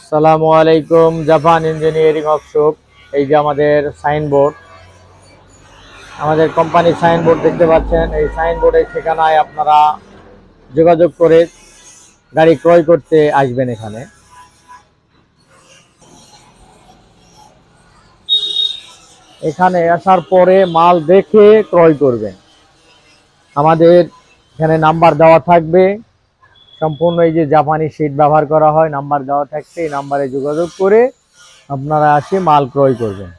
আসসালামু আলাইকুম। Japan engineering workshop. এই যে আমাদের সাইনবোর্ড, আমাদের কোম্পানির সাইনবোর্ড দেখতে পাচ্ছেন। এই সাইনবোর্ডের ঠিকানায় আপনারা যোগাযোগ করে গাড়ি ক্রয় করতে আসবেন। এখানে আসার পরে মাল দেখে ক্রয় করবেন। আমাদের এখানে নাম্বার দেওয়া থাকবে, সম্পূর্ণ এই যে জাপানি শীট ব্যবহার করা হয়, নাম্বার দেওয়া থাকবে। এই নাম্বারে যোগাযোগ করে আপনারা আসে মাল ক্রয় করবেন।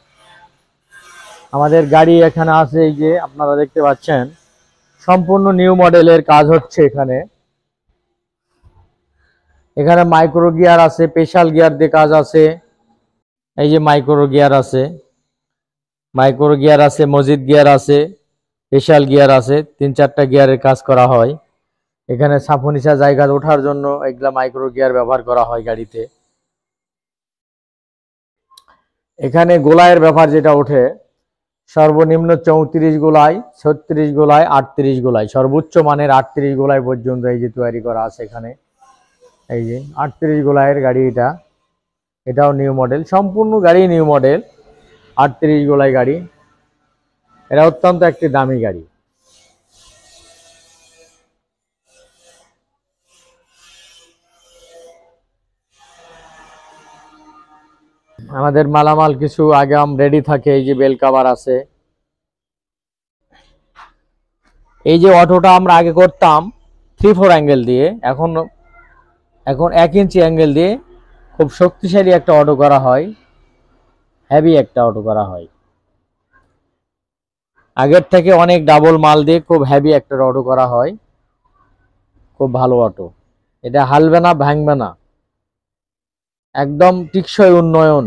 আমাদের গাড়ি এখানে আছে, এই যে আপনারা দেখতে পাচ্ছেন সম্পূর্ণ নিউ মডেলের কাজ হচ্ছে। এখানে মাইক্রো গিয়ার আছে, স্পেশাল গিয়ার দিয়ে কাজ আছে। এই যে মাইক্রো গিয়ার আছে, মজিদ গিয়ার আছে, স্পেশাল গিয়ার আছে। 3-4টা গিয়ারের কাজ করা হয়। এখানে সাফনিসা জায়গা ওঠার জন্য এগুলা মাইক্রো গিয়ার ব্যবহার করা হয় গাড়িতে। এখানে গোলায়ের ব্যাপার যেটা ওঠে, সর্বনিম্ন 34 গোলায়, 36 গোলায়, 38 গোলায়, সর্বোচ্চ মানের 38 গোলায় পর্যন্ত এই যে তৈরি করা আছে এখানে। এই যে 38 গোলায়ের গাড়ি, এটাও নিউ মডেল, সম্পূর্ণ গাড়ি নিউ মডেল। 38 গোলাই গাড়ি, এটা অত্যন্ত একটি দামি গাড়ি। আমাদের মালামাল কিছু আগাম রেডি থাকে। এই যে বেল কাভার আছে। এই যে অটোটা আমরা আগে করতাম 3-4 অ্যাঙ্গেল দিয়ে, এখন 1 ইঞ্চি অ্যাঙ্গেল দিয়ে খুব শক্তিশালী একটা অটো করা হয়, হেভি একটা অটো করা হয়। আগের থেকে অনেক ডাবল মাল দিয়ে খুব হেভি একটা অটো করা হয়, খুব ভালো অটো। এটা হালবে না, ভাঙবে না, একদম টিকসই উন্নয়ন।